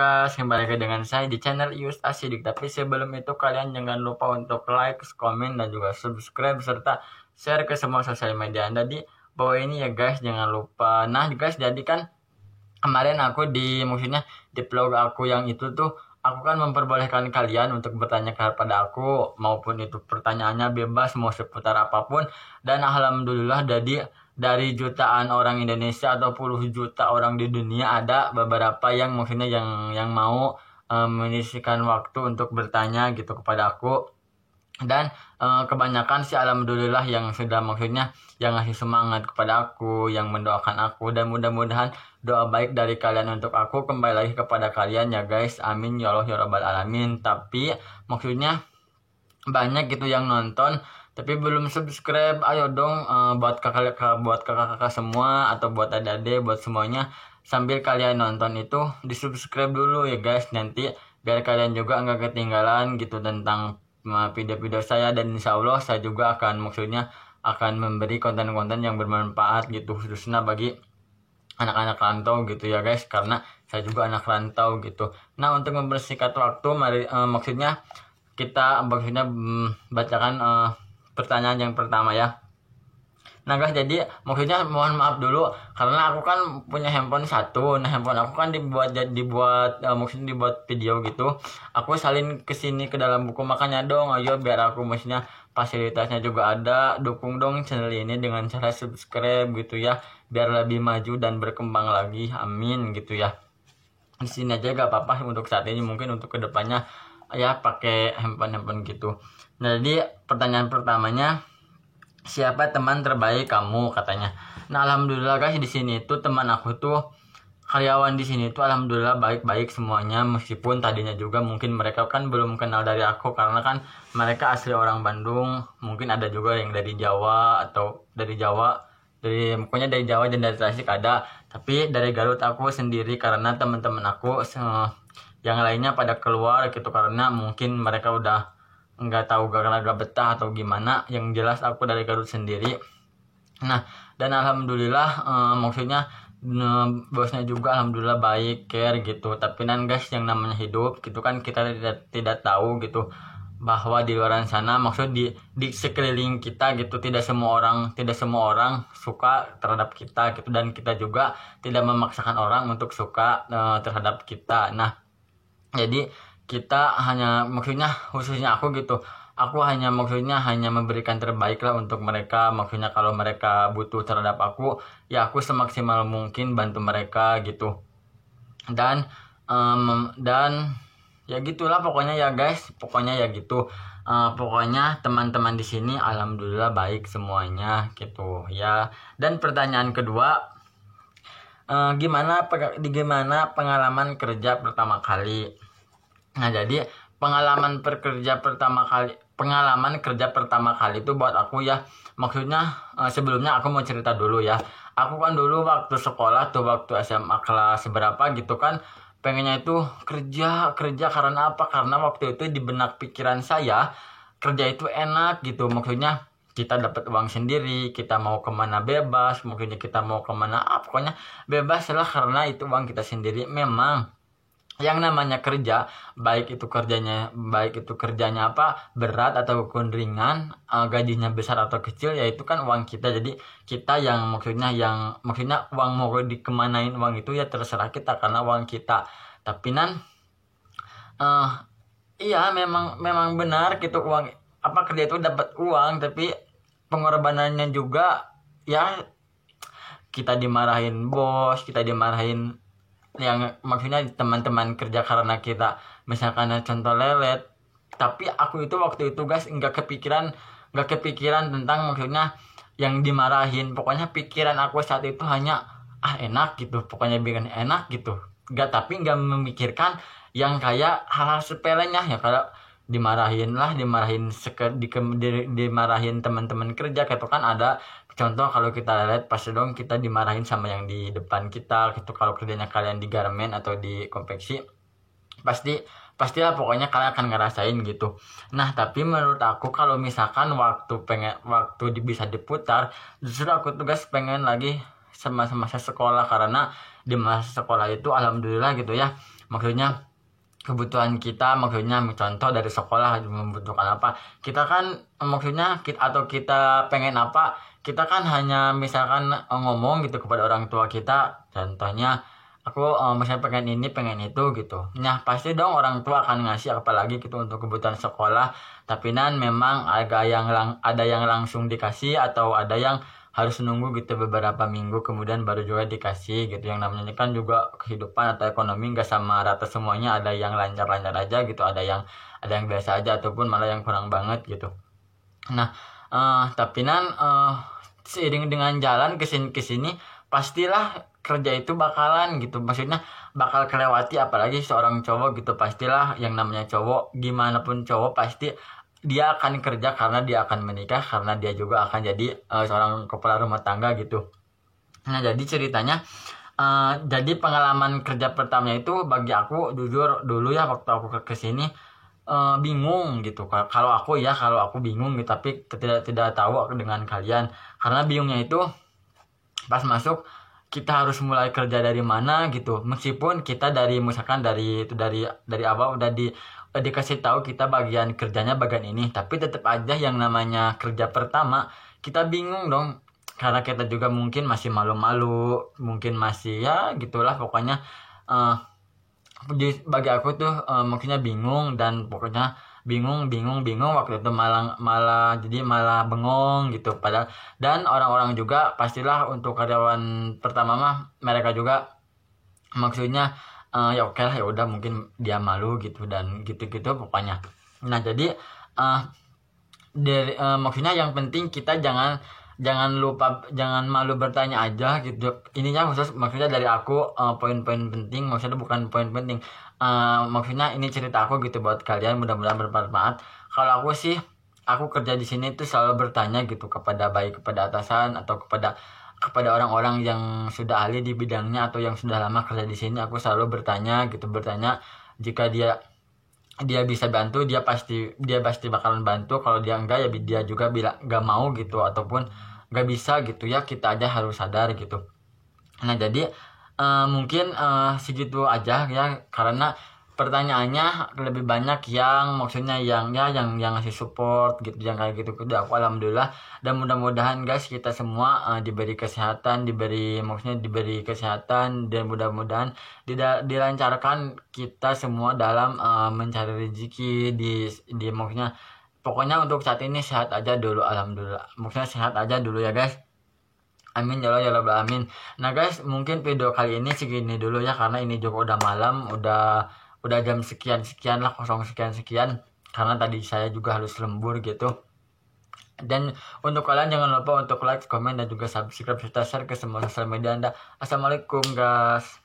guys, kembali lagi dengan saya di channel Ius Asidik. Tapi sebelum itu kalian jangan lupa untuk like, komen, dan juga subscribe serta share ke semua sosial media Anda di bawah ini ya guys, jangan lupa. Nah guys, jadi kan kemarin aku maksudnya di vlog aku yang itu tuh aku kan memperbolehkan kalian untuk bertanya kepada aku, maupun itu pertanyaannya bebas mau seputar apapun. Dan alhamdulillah dari jutaan orang Indonesia atau puluh juta orang di dunia ada beberapa yang maksudnya yang mau menyisihkan waktu untuk bertanya gitu kepada aku. Dan kebanyakan sih alhamdulillah yang sudah maksudnya yang ngasih semangat kepada aku, yang mendoakan aku, dan mudah-mudahan doa baik dari kalian untuk aku kembali lagi kepada kalian ya guys, amin ya Allah ya rabbal alamin. Tapi maksudnya banyak gitu yang nonton tapi belum subscribe. Ayo dong, buat kakak-kakak semua atau buat adik-adik, buat semuanya, sambil kalian nonton itu di subscribe dulu ya guys, nanti biar kalian juga nggak ketinggalan gitu tentang video-video saya. Dan insya Allah saya juga akan memberi konten-konten yang bermanfaat gitu, khususnya bagi anak-anak rantau gitu ya guys, karena saya juga anak rantau gitu. Nah, untuk mempersingkat waktu, mari kita bacakan pertanyaan yang pertama ya. Nah guys, jadi maksudnya mohon maaf dulu karena aku kan punya handphone satu. Nah, handphone aku kan dibuat maksudnya dibuat video gitu. Aku salin ke sini ke dalam buku, makanya dong ayo biar aku maksudnya fasilitasnya juga ada, dukung dong channel ini dengan cara subscribe gitu ya, biar lebih maju dan berkembang lagi, amin gitu ya. Di sini aja gak apa-apa untuk saat ini, mungkin untuk kedepannya ya pakai handphone gitu. Nah, jadi pertanyaan pertamanya, siapa teman terbaik kamu, katanya. Nah, alhamdulillah guys, di sini tuh teman aku tuh, karyawan di sini tuh alhamdulillah baik-baik semuanya, meskipun tadinya juga mungkin mereka kan belum kenal dari aku karena kan mereka asli orang Bandung, mungkin ada juga yang dari Jawa atau dari pokoknya dari Jawa dan dari Tasik ada, tapi dari Garut aku sendiri karena teman-teman aku yang lainnya pada keluar gitu karena mungkin mereka udah nggak tahu karena gak betah atau gimana. Yang jelas aku dari Garut sendiri. Nah, dan alhamdulillah maksudnya bosnya juga alhamdulillah baik, care gitu. Tapi kan guys, yang namanya hidup gitu kan kita tidak tahu gitu bahwa di luar sana, maksud di sekeliling kita gitu, tidak semua orang suka terhadap kita gitu, dan kita juga tidak memaksakan orang untuk suka terhadap kita. Nah, jadi kita hanya maksudnya khususnya aku gitu, aku hanya memberikan terbaik lah untuk mereka. Maksudnya kalau mereka butuh terhadap aku ya aku semaksimal mungkin bantu mereka gitu. Dan ya gitulah pokoknya ya guys, pokoknya ya gitu. Pokoknya teman-teman di sini alhamdulillah baik semuanya gitu ya. Dan pertanyaan kedua, gimana pengalaman kerja pertama kali? Nah, jadi pengalaman kerja pertama kali itu buat aku ya, maksudnya sebelumnya aku mau cerita dulu ya. Aku kan dulu waktu sekolah tuh, waktu SMA kelas berapa gitu kan, pengennya itu kerja karena apa? Karena waktu itu di benak pikiran saya kerja itu enak gitu, maksudnya kita dapat uang sendiri, kita mau kemana bebas, maksudnya kita mau kemana pokoknya bebas lah karena itu uang kita sendiri. Memang yang namanya kerja, baik itu kerjanya apa, berat atau ringan, gajinya besar atau kecil, yaitu kan uang kita. Jadi kita yang maksudnya uang mau dikemanain uang itu ya terserah kita karena uang kita. Tapi iya memang benar gitu, uang kerja itu dapat uang, tapi pengorbanannya juga ya, kita dimarahin bos, kita dimarahin yang maksudnya teman-teman kerja karena kita misalkan contoh lelet. Tapi aku itu waktu itu guys nggak kepikiran tentang maksudnya yang dimarahin. Pokoknya pikiran aku saat itu hanya enak gitu, pokoknya bikin enak gitu, tapi nggak memikirkan yang kayak hal-hal sepelenya ya, kayak dimarahin teman-teman kerja gitu kan. Ada contoh kalau kita lihat pasti dong kita dimarahin sama yang di depan kita gitu. Kalau kerjanya kalian di garmen atau di konveksi, pastilah pokoknya kalian akan ngerasain gitu. Nah, tapi menurut aku kalau misalkan waktu bisa diputar, justru aku tugas pengen lagi sama masa sekolah, karena di masa sekolah itu alhamdulillah gitu ya, maksudnya kebutuhan kita, maksudnya contoh dari sekolah membutuhkan apa, kita kan maksudnya kita pengen apa, kita kan hanya misalkan ngomong gitu kepada orang tua kita, contohnya aku misalnya pengen ini pengen itu gitu, nah pasti dong orang tua akan ngasih, apalagi gitu untuk kebutuhan sekolah. Tapi memang ada yang langsung dikasih, atau ada yang harus nunggu gitu beberapa minggu kemudian baru juga dikasih gitu. Yang namanya kan juga kehidupan atau ekonomi nggak sama rata semuanya, ada yang lancar-lancar aja gitu, ada yang biasa aja, ataupun malah yang kurang banget gitu. Nah tapi seiring dengan jalan kesini pastilah kerja itu bakalan gitu, maksudnya bakal kelewati, apalagi seorang cowok gitu. Pastilah yang namanya cowok, gimana pun cowok pasti dia akan kerja karena dia akan menikah, karena dia juga akan jadi seorang kepala rumah tangga gitu. Nah jadi ceritanya jadi pengalaman kerja pertamanya itu bagi aku jujur dulu ya, waktu aku kesini bingung gitu. Kalau aku bingung gitu, tapi tidak tahu dengan kalian. Karena bingungnya itu pas masuk kita harus mulai kerja dari mana gitu, meskipun kita misalkan dari awal udah dikasih tahu kita bagian kerjanya bagian ini, tapi tetap aja yang namanya kerja pertama kita bingung dong, karena kita juga mungkin masih malu-malu, mungkin masih ya gitulah pokoknya. Bagi aku tuh maksudnya bingung, dan pokoknya bingung waktu itu malah bengong gitu. Padahal dan orang-orang juga pastilah untuk karyawan pertama mah mereka juga maksudnya ya oke lah, ya udah mungkin dia malu gitu dan gitu-gitu pokoknya. Nah jadi maksudnya yang penting kita jangan malu bertanya aja gitu. Ininya khusus maksudnya dari aku poin-poin penting, maksudnya bukan poin penting, maksudnya ini cerita aku gitu buat kalian, mudah-mudahan bermanfaat. Kalau aku kerja di sini tuh selalu bertanya gitu baik kepada atasan atau kepada orang-orang yang sudah ahli di bidangnya atau yang sudah lama kerja di sini. Aku selalu bertanya jika dia bisa bantu, dia pasti bakalan bantu. Kalau dia enggak, ya dia juga bilang enggak mau gitu, ataupun enggak bisa gitu ya, kita aja harus sadar gitu. Nah jadi mungkin segitu aja ya, karena pertanyaannya lebih banyak yang maksudnya yang ngasih support gitu, yang kayak gitu. Udah aku alhamdulillah, dan mudah-mudahan guys kita semua diberi kesehatan, diberi kesehatan, dan mudah-mudahan dilancarkan kita semua dalam mencari rezeki di maksudnya pokoknya untuk saat ini sehat aja dulu, alhamdulillah, maksudnya sehat aja dulu ya guys. Amin ya Allah ya Rabbal alamin. Nah guys, mungkin video kali ini segini dulu ya, karena ini juga udah malam, udah jam sekian lah, 0 sekian, karena tadi saya juga harus lembur gitu. Dan untuk kalian jangan lupa untuk like, komen, dan juga subscribe serta share ke semua sosial media Anda. Assalamualaikum guys.